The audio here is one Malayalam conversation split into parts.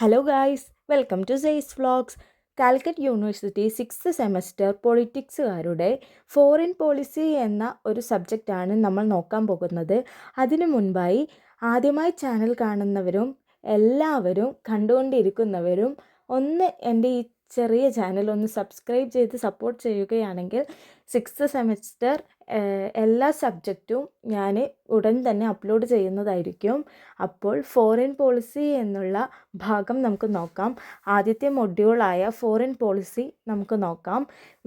ഹലോ ഗായ്സ്, വെൽക്കം ടു സെയ്സ് vlogs. Calicut university 6th semester പൊളിറ്റിക്സുകാരുടെ ഫോറിൻ പോളിസി എന്ന ഒരു സബ്ജക്റ്റാണ് നമ്മൾ നോക്കാൻ പോകുന്നത്. അതിനു മുൻപായി ആദ്യമായി ചാനൽ കാണുന്നവരും എല്ലാവരും കണ്ടുകൊണ്ടിരിക്കുന്നവരും ഒന്ന് എൻ്റെ ഈ ചെറിയ ചാനൽ ഒന്ന് സബ്സ്ക്രൈബ് ചെയ്ത് സപ്പോർട്ട് ചെയ്യുകയാണെങ്കിൽ 6th സെമസ്റ്റർ എല്ലാ സബ്ജക്റ്റും ഞാൻ ഉടൻ തന്നെ അപ്ലോഡ് ചെയ്യുന്നതായിരിക്കും. അപ്പോൾ ഫോറിൻ പോളിസി എന്നുള്ള ഭാഗം നമുക്ക് നോക്കാം. ആദ്യത്തെ മൊഡ്യൂളായ ഫോറിൻ പോളിസി നമുക്ക് നോക്കാം.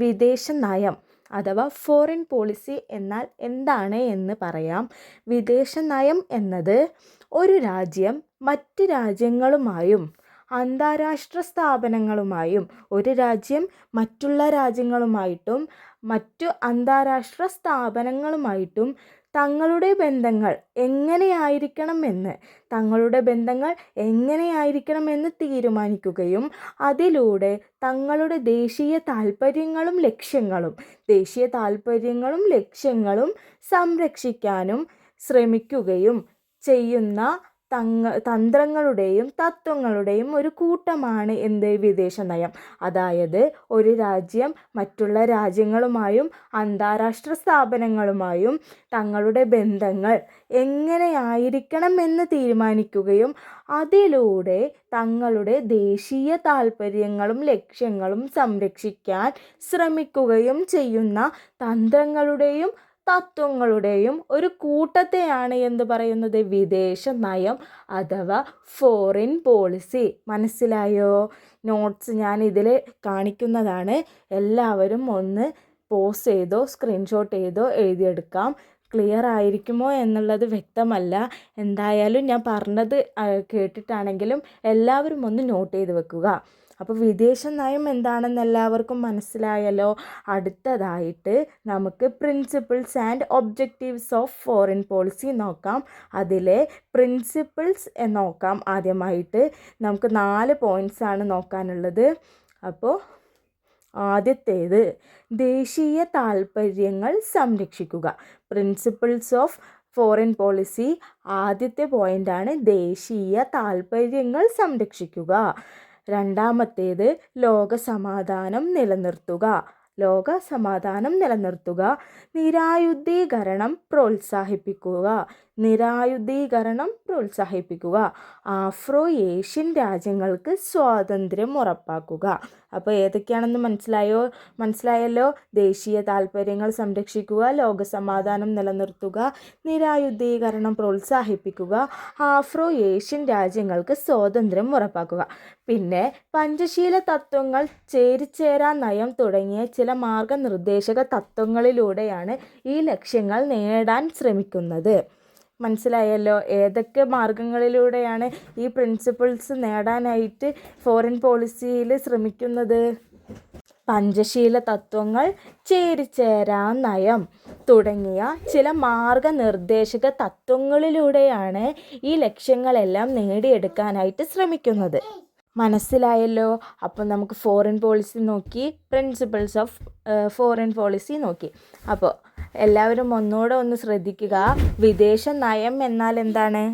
വിദേശ നയം അഥവാ ഫോറിൻ പോളിസി എന്നാൽ എന്താണ് എന്ന് പറയാം. വിദേശ നയം എന്നത് ഒരു രാജ്യം മറ്റ് രാജ്യങ്ങളുമായും അന്താരാഷ്ട്ര സ്ഥാപനങ്ങളുമായും ഒരു രാജ്യം മറ്റുള്ള രാജ്യങ്ങളുമായിട്ടും മറ്റു അന്താരാഷ്ട്ര സ്ഥാപനങ്ങളുമായിട്ടും തങ്ങളുടെ ബന്ധങ്ങൾ എങ്ങനെയായിരിക്കണമെന്ന് തീരുമാനിക്കുകയും അതിലൂടെ തങ്ങളുടെ ദേശീയ താൽപ്പര്യങ്ങളും ലക്ഷ്യങ്ങളും സംരക്ഷിക്കാനും ശ്രമിക്കുകയും ചെയ്യുന്ന തന്ത്രങ്ങളുടെയും തത്വങ്ങളുടെയും ഒരു കൂട്ടമാണ് വിദേശ നയം. അതായത് ഒരു രാജ്യം മറ്റുള്ള രാജ്യങ്ങളുമായും അന്താരാഷ്ട്ര സ്ഥാപനങ്ങളുമായും തങ്ങളുടെ ബന്ധങ്ങൾ എങ്ങനെയായിരിക്കണമെന്ന് തീരുമാനിക്കുകയും അതിലൂടെ തങ്ങളുടെ ദേശീയ താൽപ്പര്യങ്ങളും ലക്ഷ്യങ്ങളും സംരക്ഷിക്കാൻ ശ്രമിക്കുകയും ചെയ്യുന്ന തന്ത്രങ്ങളുടെയും തത്വങ്ങളുടെയും ഒരു കൂട്ടത്തെയാണ് എന്ത് പറയുന്നത്, വിദേശ നയം അഥവാ ഫോറിൻ പോളിസി. മനസ്സിലായോ? നോട്ട്സ് ഞാൻ ഇതിൽ കാണിക്കുന്നതാണ്. എല്ലാവരും ഒന്ന് പോസ് ചെയ്തോ സ്ക്രീൻഷോട്ട് ചെയ്തോ എഴുതിയെടുക്കാം. ക്ലിയർ ആയിരിക്കുമോ എന്നുള്ളത് വ്യക്തമല്ല. എന്തായാലും ഞാൻ പറഞ്ഞത് കേട്ടിട്ടാണെങ്കിലും എല്ലാവരും ഒന്ന് നോട്ട് ചെയ്ത് വെക്കുക. അപ്പോൾ വിദേശ നയം എന്താണെന്ന് എല്ലാവർക്കും മനസ്സിലായല്ലോ. അടുത്തതായിട്ട് നമുക്ക് principles and objectives of foreign policy നോക്കാം. അതിലെ പ്രിൻസിപ്പിൾസ് നോക്കാം. ആദ്യമായിട്ട് നമുക്ക് 4 പോയിൻറ്റ്സ് ആണ് നോക്കാനുള്ളത്. അപ്പോൾ ആദ്യത്തേത് ദേശീയ താൽപ്പര്യങ്ങൾ സംരക്ഷിക്കുക. പ്രിൻസിപ്പിൾസ് ഓഫ് ഫോറിൻ പോളിസി ആദ്യത്തെ പോയിൻ്റാണ് ദേശീയ താൽപ്പര്യങ്ങൾ സംരക്ഷിക്കുക. രണ്ടാമത്തേത് ലോകസമാധാനം നിലനിർത്തുക. നിരായുധീകരണം പ്രോത്സാഹിപ്പിക്കുക. ആഫ്രോ ഏഷ്യൻ രാജ്യങ്ങൾക്ക് സ്വാതന്ത്ര്യം ഉറപ്പാക്കുക. അപ്പോൾ ഏതൊക്കെയാണെന്ന് മനസ്സിലായല്ലോ. ദേശീയ താൽപ്പര്യങ്ങൾ സംരക്ഷിക്കുക, ലോകസമാധാനം നിലനിർത്തുക, നിരായുധീകരണം പ്രോത്സാഹിപ്പിക്കുക, ആഫ്രോ ഏഷ്യൻ രാജ്യങ്ങൾക്ക് സ്വാതന്ത്ര്യം ഉറപ്പാക്കുക. പിന്നെ പഞ്ചശീല തത്വങ്ങൾ, ചേരിചേരാ നയം തുടങ്ങിയ ചില മാർഗനിർദ്ദേശക തത്വങ്ങളിലൂടെയാണ് ഈ ലക്ഷ്യങ്ങൾ നേടാൻ ശ്രമിക്കുന്നത്. മനസ്സിലായല്ലോ ഏതൊക്കെ മാർഗങ്ങളിലൂടെയാണ് ഈ പ്രിൻസിപ്പിൾസ് നേടാനായിട്ട് ഫോറിൻ പോളിസിയിൽ ശ്രമിക്കുന്നത്. പഞ്ചശീല തത്വങ്ങൾ, ചേരിചേരാ നയം തുടങ്ങിയ ചില മാർഗനിർദ്ദേശക തത്വങ്ങളിലൂടെയാണ് ഈ ലക്ഷ്യങ്ങളെല്ലാം നേടിയെടുക്കാനായിട്ട് ശ്രമിക്കുന്നത്. മനസ്സിലായല്ലോ. അപ്പം നമുക്ക് ഫോറിൻ പോളിസി നോക്കി, പ്രിൻസിപ്പിൾസ് ഓഫ് ഫോറിൻ പോളിസി നോക്കി. അപ്പോൾ എല്ലാവരും ഒന്നുകൂടെ ഒന്ന് ശ്രദ്ധിക്കുക. വിദേശ നയം എന്നാൽ എന്താണ്?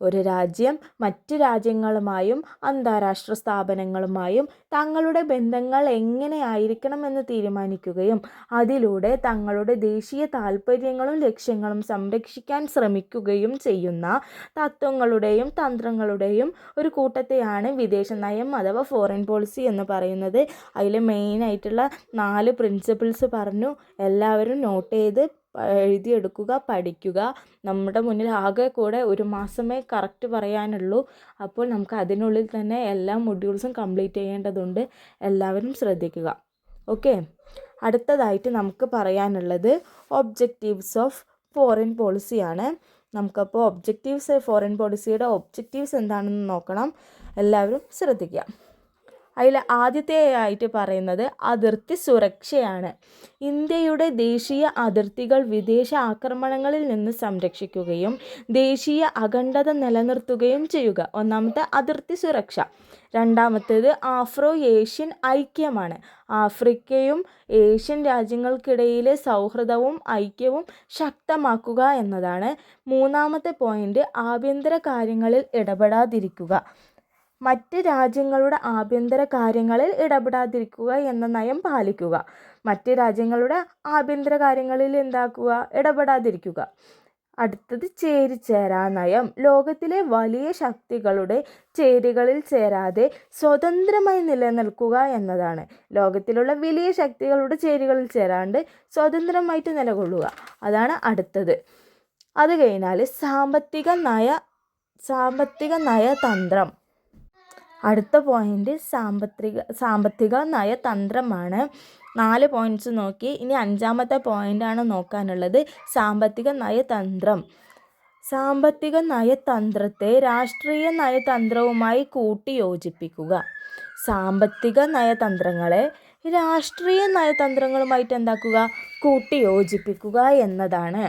ഒരു രാജ്യം മറ്റ് രാജ്യങ്ങളുമായും അന്താരാഷ്ട്ര സ്ഥാപനങ്ങളുമായും തങ്ങളുടെ ബന്ധങ്ങൾ എങ്ങനെയായിരിക്കണമെന്ന് തീരുമാനിക്കുകയും അതിലൂടെ തങ്ങളുടെ ദേശീയ താൽപ്പര്യങ്ങളും ലക്ഷ്യങ്ങളും സംരക്ഷിക്കാൻ ശ്രമിക്കുകയും ചെയ്യുന്ന തത്വങ്ങളുടെയും തന്ത്രങ്ങളുടെയും ഒരു കൂട്ടത്തെയാണ് വിദേശ നയം അഥവാ ഫോറിൻ പോളിസി എന്ന് പറയുന്നത്. അതിൽ മെയിനായിട്ടുള്ള 4 പ്രിൻസിപ്പിൾസ് പറഞ്ഞു. എല്ലാവരും നോട്ട് ചെയ്ത് എഴുതിയെടുക്കുക, പഠിക്കുക. നമ്മുടെ മുന്നിൽ ആകെ കൂടെ 1 മാസമേ കറക്റ്റ് പറയാനുള്ളൂ. അപ്പോൾ നമുക്ക് അതിനുള്ളിൽ തന്നെ എല്ലാ മൊഡ്യൂൾസും കംപ്ലീറ്റ് ചെയ്യേണ്ടതുണ്ട്. എല്ലാവരും ശ്രദ്ധിക്കുക. ഓക്കെ, അടുത്തതായിട്ട് നമുക്ക് പറയാനുള്ളത് ഒബ്ജക്റ്റീവ്സ് ഓഫ് ഫോറിൻ പോളിസിയാണ്. നമുക്കപ്പോൾ ഫോറിൻ പോളിസിയുടെ ഒബ്ജക്റ്റീവ്സ് എന്താണെന്ന് നോക്കണം. എല്ലാവരും ശ്രദ്ധിക്കുക. അതിൽ ആദ്യത്തെയായിട്ട് പറയുന്നത് അതിർത്തി സുരക്ഷയാണ്. ഇന്ത്യയുടെ ദേശീയ അതിർത്തികൾ വിദേശ ആക്രമണങ്ങളിൽ നിന്ന് സംരക്ഷിക്കുകയും ദേശീയ അഖണ്ഡത നിലനിർത്തുകയും ചെയ്യുക. ഒന്നാമത്തെ അതിർത്തി സുരക്ഷ. രണ്ടാമത്തേത് ആഫ്രോ ഏഷ്യൻ ഐക്യമാണ്. ആഫ്രിക്കയും ഏഷ്യൻ രാജ്യങ്ങൾക്കിടയിലെ സൗഹൃദവും ഐക്യവും ശക്തമാക്കുക എന്നതാണ്. മൂന്നാമത്തെ പോയിന്റ് ആഭ്യന്തര കാര്യങ്ങളിൽ ഇടപെടാതിരിക്കുക. മറ്റ് രാജ്യങ്ങളുടെ ആഭ്യന്തര കാര്യങ്ങളിൽ ഇടപെടാതിരിക്കുക എന്ന നയം പാലിക്കുക. മറ്റ് രാജ്യങ്ങളുടെ ആഭ്യന്തര കാര്യങ്ങളിൽ എന്താക്കുക? ഇടപെടാതിരിക്കുക. അടുത്തത് ചേരിചേരാ നയം. ലോകത്തിലെ വലിയ ശക്തികളുടെ ചേരികളിൽ ചേരാതെ സ്വതന്ത്രമായി നിലനിൽക്കുക എന്നതാണ്. ലോകത്തിലുള്ള വലിയ ശക്തികളുടെ ചേരികളിൽ ചേരാണ്ട് സ്വതന്ത്രമായിട്ട് നിലകൊള്ളുക, അതാണ് അടുത്തത്. അത് കഴിഞ്ഞാൽ സാമ്പത്തിക നയതന്ത്രം. അടുത്ത പോയിന്റ് സാമ്പത്തിക നയതന്ത്രമാണ്. 4 പോയിന്റ്സ് നോക്കി. ഇനി 5ാമത്തെ പോയിന്റാണ് നോക്കാനുള്ളത്, സാമ്പത്തിക നയതന്ത്രം. സാമ്പത്തിക നയതന്ത്രത്തെ രാഷ്ട്രീയ നയതന്ത്രവുമായി കൂട്ടിയോജിപ്പിക്കുക. സാമ്പത്തിക നയതന്ത്രങ്ങളെ രാഷ്ട്രീയ നയതന്ത്രങ്ങളുമായിട്ട് എന്താക്കുക? കൂട്ടിയോജിപ്പിക്കുക എന്നതാണ്.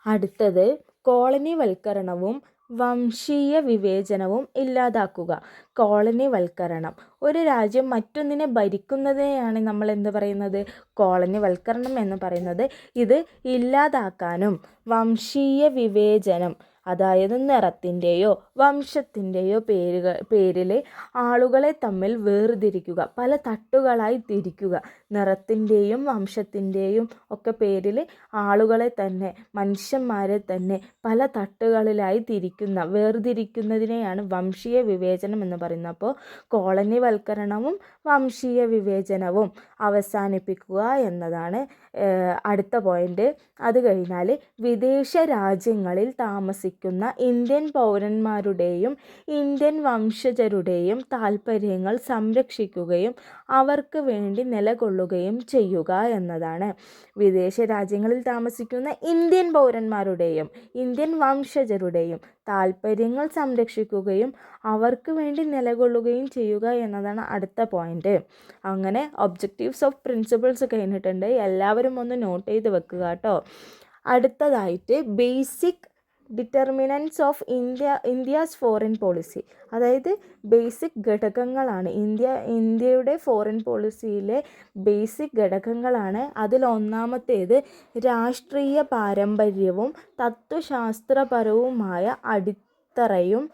അടുത്തത് കോളനിവൽക്കരണവും വംശീയ വിവേചനവും ഇല്ലാതാക്കുക. കോളനിവൽക്കരണം. ഒരു രാജ്യം മറ്റൊന്നിനെ ഭരിക്കുന്നതിനെയാണ് നമ്മൾ എന്ത് പറയുന്നത്? കോളനിവൽക്കരണം എന്ന് പറയുന്നത്. ഇത് ഇല്ലാതാക്കാനും വംശീയ വിവേചനം, അതായത് നിറത്തിൻ്റെയോ വംശത്തിൻ്റെയോ പേരിൽ ആളുകളെ തമ്മിൽ വേർതിരിക്കുക, പല തട്ടുകളായി തിരിക്കുക. നിറത്തിൻ്റെയും വംശത്തിൻ്റെയും ഒക്കെ പേരിൽ ആളുകളെ തന്നെ, മനുഷ്യന്മാരെ തന്നെ പല തട്ടുകളിലായി വേർതിരിക്കുന്നതിനെയാണ് വംശീയ വിവേചനം എന്ന് പറയുന്നത്. അപ്പോൾ കോളനിവൽക്കരണവും വംശീയ വിവേചനവും അവസാനിപ്പിക്കുക എന്നതാണ് അടുത്ത പോയിന്റ്. അത് കഴിഞ്ഞാൽ വിദേശ രാജ്യങ്ങളിൽ താമസിക്കുന്ന ഇന്ത്യൻ പൗരന്മാരുടെയും ഇന്ത്യൻ വംശജരുടെയും താൽപ്പര്യങ്ങൾ സംരക്ഷിക്കുകയും അവർക്ക് വേണ്ടി നിലകൊള്ളുകയും ചെയ്യുക എന്നതാണ്. വിദേശ രാജ്യങ്ങളിൽ താമസിക്കുന്ന ഇന്ത്യൻ പൗരന്മാരുടെയും ഇന്ത്യൻ വംശജരുടെയും താൽപ്പര്യങ്ങൾ സംരക്ഷിക്കുകയും അവർക്ക് വേണ്ടി നിലകൊള്ളുകയും ചെയ്യുക എന്നതാണ് അടുത്ത പോയിന്റ്. അങ്ങനെ ഒബ്ജക്റ്റീവ്സ് ഓഫ് പ്രിൻസിപ്പിൾസ് കഴിഞ്ഞിട്ടുണ്ട്. എല്ലാവരും ഒന്ന് നോട്ട് ചെയ്ത് വെക്കുക കേട്ടോ. അടുത്തതായിട്ട് basic determinants of India's foreign policy, അതായത് ബേസിക് ഘടകങ്ങളാണ്. ഇന്ത്യയുടെ ഫോറിൻ പോളിസിയിലെ ബേസിക് ഘടകങ്ങളാണ്. അതിലൊന്നാമത്തേത് രാഷ്ട്രീയ പാരമ്പര്യവും തത്വശാസ്ത്രപരവുമായ അടിത്തറയും.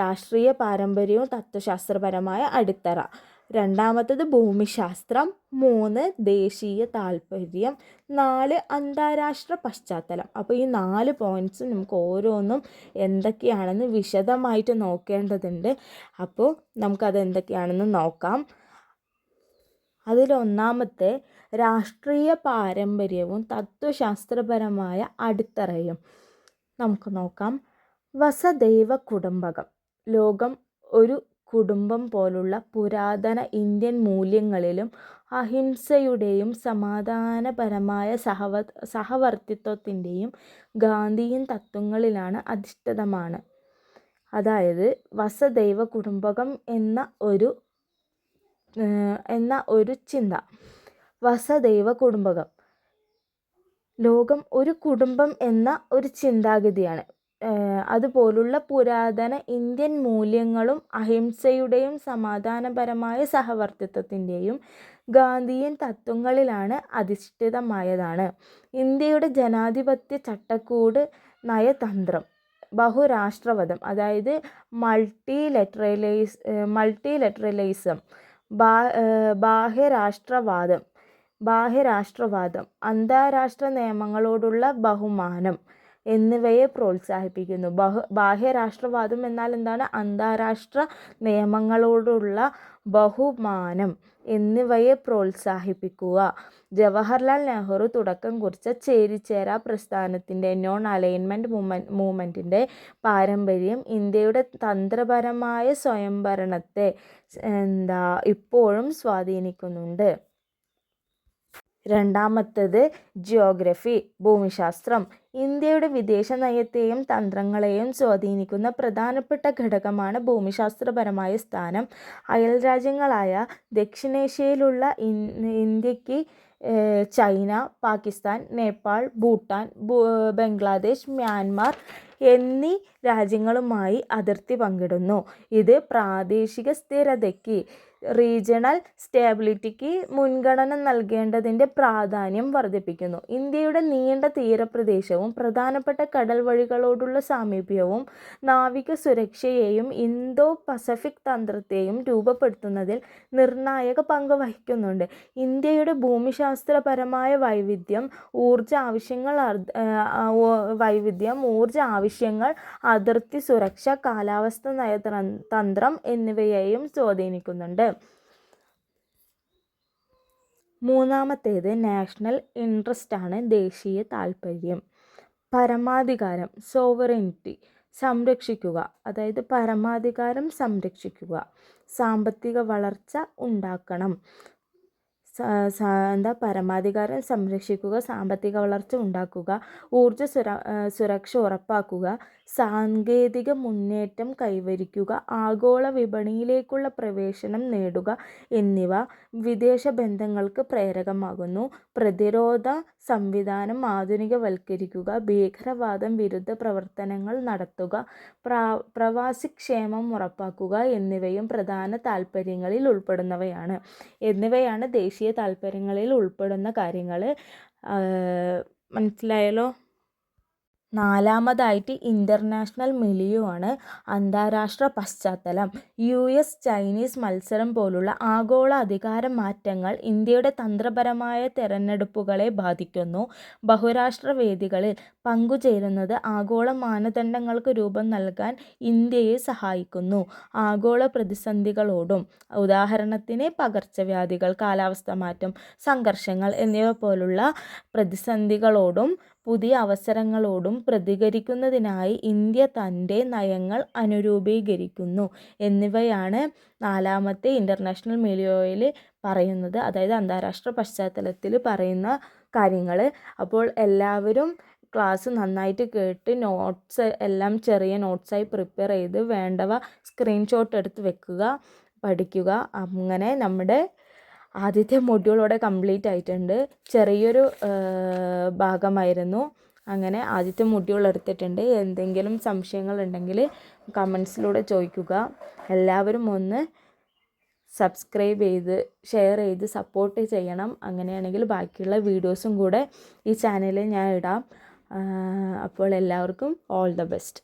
രാഷ്ട്രീയ പാരമ്പര്യവും തത്വശാസ്ത്രപരമായ അടിത്തറ. രണ്ടാമത്തത് ഭൂമിശാസ്ത്രം. 3 ദേശീയ താൽപ്പര്യം. 4 അന്താരാഷ്ട്ര പശ്ചാത്തലം. അപ്പോൾ ഈ 4 പോയിന്റ്സ് നമുക്ക് ഓരോന്നും എന്തൊക്കെയാണെന്ന് വിശദമായിട്ട് നോക്കേണ്ടതുണ്ട്. അപ്പോൾ നമുക്കത് എന്തൊക്കെയാണെന്ന് നോക്കാം. അതിലൊന്നാമത്തെ രാഷ്ട്രീയ പാരമ്പര്യവും തത്വശാസ്ത്രപരമായ അടിത്തറയും നമുക്ക് നോക്കാം. വസുദൈവ കുടുംബകം. ലോകം ഒരു കുടുംബം പോലുള്ള പുരാതന ഇന്ത്യൻ മൂല്യങ്ങളിലും അഹിംസയുടെയും സമാധാനപരമായ സഹവർത്തിത്വത്തിൻ്റെയും ഗാന്ധിയൻ തത്വങ്ങളിലാണ് അധിഷ്ഠിതമാണ്. അതായത് വസുദൈവ കുടുംബകം എന്ന ഒരു ചിന്ത. വസുദൈവ കുടുംബകം, ലോകം ഒരു കുടുംബം എന്ന ഒരു ചിന്താഗതിയാണ്. അതുപോലുള്ള പുരാതന ഇന്ത്യൻ മൂല്യങ്ങളും അഹിംസയുടെയും സമാധാനപരമായ സഹവർത്തിത്വത്തിൻ്റെയും ഗാന്ധിയൻ തത്വങ്ങളിലാണ് അധിഷ്ഠിതമായതാണ്. ഇന്ത്യയുടെ ജനാധിപത്യ ചട്ടക്കൂട് നയതന്ത്രം ബഹുരാഷ്ട്രവാദം, അതായത് മൾട്ടിലെറ്ററലിസം, ബാഹ്യരാഷ്ട്രവാദം, അന്താരാഷ്ട്ര നിയമങ്ങളോടുള്ള ബഹുമാനം എന്നിവയെ പ്രോത്സാഹിപ്പിക്കുന്നു. ബാഹ്യരാഷ്ട്രവാദം എന്നാൽ എന്താണ്? അന്താരാഷ്ട്ര നിയമങ്ങളോടുള്ള ബഹുമാനം എന്നിവയെ പ്രോത്സാഹിപ്പിക്കുക. ജവഹർലാൽ നെഹ്റു തുടക്കം കുറിച്ച ചേരിചേരാ പ്രസ്ഥാനത്തിൻ്റെ നോൺ അലൈൻമെൻറ്റ് മൂവ്മെൻറ്റിൻ്റെ പാരമ്പര്യം ഇന്ത്യയുടെ തന്ത്രപരമായ സ്വയംഭരണത്തെ ഇപ്പോഴും സ്വാധീനിക്കുന്നുണ്ട്. രണ്ടാമത്തേത് ജിയോഗ്രഫി, ഭൂമിശാസ്ത്രം. ഇന്ത്യയുടെ വിദേശ നയത്തെയും തന്ത്രങ്ങളെയും സ്വാധീനിക്കുന്ന പ്രധാനപ്പെട്ട ഘടകമാണ് ഭൂമിശാസ്ത്രപരമായ സ്ഥാനം. അയൽരാജ്യങ്ങളായ ദക്ഷിണേഷ്യയിലുള്ള ഇന്ത്യക്ക് ചൈന, പാകിസ്ഥാൻ, നേപ്പാൾ, ഭൂട്ടാൻ, ബംഗ്ലാദേശ്, മ്യാൻമാർ എന്നീ രാജ്യങ്ങളുമായി അതിർത്തി പങ്കിടുന്നു. ഇത് പ്രാദേശിക സ്ഥിരതയ്ക്ക്, റീജിയണൽ സ്റ്റെബിലിറ്റിക്ക് മുൻഗണന നൽകേണ്ടതിൻ്റെ പ്രാധാന്യം വർദ്ധിപ്പിക്കുന്നു. ഇന്ത്യയുടെ നീണ്ട തീരപ്രദേശവും പ്രധാനപ്പെട്ട കടൽ വഴികളോടുള്ള സാമീപ്യവും നാവിക സുരക്ഷയെയും ഇന്തോ പസഫിക് തന്ത്രത്തെയും രൂപപ്പെടുത്തുന്നതിൽ നിർണായക പങ്ക് വഹിക്കുന്നുണ്ട്. ഇന്ത്യയുടെ ഭൂമിശാസ്ത്രപരമായ വൈവിധ്യം ഊർജ ആവശ്യങ്ങൾ, അതിർത്തി സുരക്ഷ, കാലാവസ്ഥ നയതന്ത്രം എന്നിവയെയും സ്വാധീനിക്കുന്നുണ്ട്. മൂന്നാമത്തേത് നാഷണൽ ഇൻട്രസ്റ്റ് ആണ്, ദേശീയ താൽപ്പര്യം. പരമാധികാരം, സോവറിനിറ്റി സംരക്ഷിക്കുക, അതായത് പരമാധികാരം സംരക്ഷിക്കുക. സാമ്പത്തിക വളർച്ച ഉണ്ടാക്കണം. പരമാധികാരം സംരക്ഷിക്കുക, സാമ്പത്തിക വളർച്ച ഉണ്ടാക്കുക, ഊർജ സുരക്ഷ ഉറപ്പാക്കുക, സാങ്കേതിക മുന്നേറ്റം കൈവരിക്കുക, ആഗോള വിപണിയിലേക്കുള്ള പ്രവേശനം നേടുക എന്നിവ വിദേശ ബന്ധങ്ങൾക്ക് പ്രേരകമാകുന്നു. പ്രതിരോധ സംവിധാനം ആധുനികവൽക്കരിക്കുക, ഭീകരവാദം വിരുദ്ധ പ്രവർത്തനങ്ങൾ നടത്തുക, പ്രവാസിക്ഷേമം ഉറപ്പാക്കുക എന്നിവയും പ്രധാന താൽപ്പര്യങ്ങളിൽ ഉൾപ്പെടുന്നവയാണ് ദേശീയ താൽപ്പര്യങ്ങളിൽ ഉൾപ്പെടുന്ന കാര്യങ്ങൾ. മനസ്സിലായല്ലോ. നാലാമതായിട്ട് ഇൻ്റർനാഷണൽ മിലിയു ആണ്, അന്താരാഷ്ട്ര പശ്ചാത്തലം. US-ചൈനീസ് മത്സരം പോലുള്ള ആഗോള അധികാര മാറ്റങ്ങൾ ഇന്ത്യയുടെ തന്ത്രപരമായ തെരഞ്ഞെടുപ്പുകളെ ബാധിക്കുന്നു. ബഹുരാഷ്ട്ര വേദികളിൽ പങ്കുചേരുന്നത് ആഗോള മാനദണ്ഡങ്ങൾക്ക് രൂപം നൽകാൻ ഇന്ത്യയെ സഹായിക്കുന്നു. ആഗോള പ്രതിസന്ധികളോടും, ഉദാഹരണത്തിന് പകർച്ചവ്യാധികൾ, കാലാവസ്ഥാ മാറ്റം, സംഘർഷങ്ങൾ എന്നിവ പോലുള്ള പ്രതിസന്ധികളോടും പുതിയ അവസരങ്ങളോടും പ്രതികരിക്കുന്നതിനായി ഇന്ത്യ തൻ്റെ നയങ്ങൾ അനുരൂപീകരിക്കുന്നു എന്നിവയാണ് നാലാമത്തെ ഇൻ്റർനാഷണൽ മിലിയോയിൽ പറയുന്നത്, അതായത് അന്താരാഷ്ട്ര പശ്ചാത്തലത്തിൽ പറയുന്ന കാര്യങ്ങൾ. അപ്പോൾ എല്ലാവരും ക്ലാസ് നന്നായിട്ട് കേട്ട് നോട്ട്സ് എല്ലാം ചെറിയ നോട്ട്സായി പ്രിപ്പയർ ചെയ്ത് വേണ്ടവ സ്ക്രീൻഷോട്ട് എടുത്ത് വെക്കുക, പഠിക്കുക. അങ്ങനെ നമ്മുടെ ആദ്യത്തെ മൊഡ്യൂളോടെ കംപ്ലീറ്റ് ആയിട്ടുണ്ട്. ചെറിയൊരു ഭാഗമായിരുന്നു. അങ്ങനെ ആദ്യത്തെ മൊഡ്യൂൾ എടുത്തിട്ടുണ്ട്. എന്തെങ്കിലും സംശയങ്ങളുണ്ടെങ്കിൽ കമൻസിലൂടെ ചോദിക്കുക. എല്ലാവരും ഒന്ന് സബ്സ്ക്രൈബ് ചെയ്ത് ഷെയർ ചെയ്ത് സപ്പോർട്ട് ചെയ്യണം. അങ്ങനെയാണെങ്കിൽ ബാക്കിയുള്ള വീഡിയോസും കൂടെ ഈ ചാനലിൽ ഞാൻ ഇടാം. അപ്പോൾ എല്ലാവർക്കും ഓൾ ദ ബെസ്റ്റ്.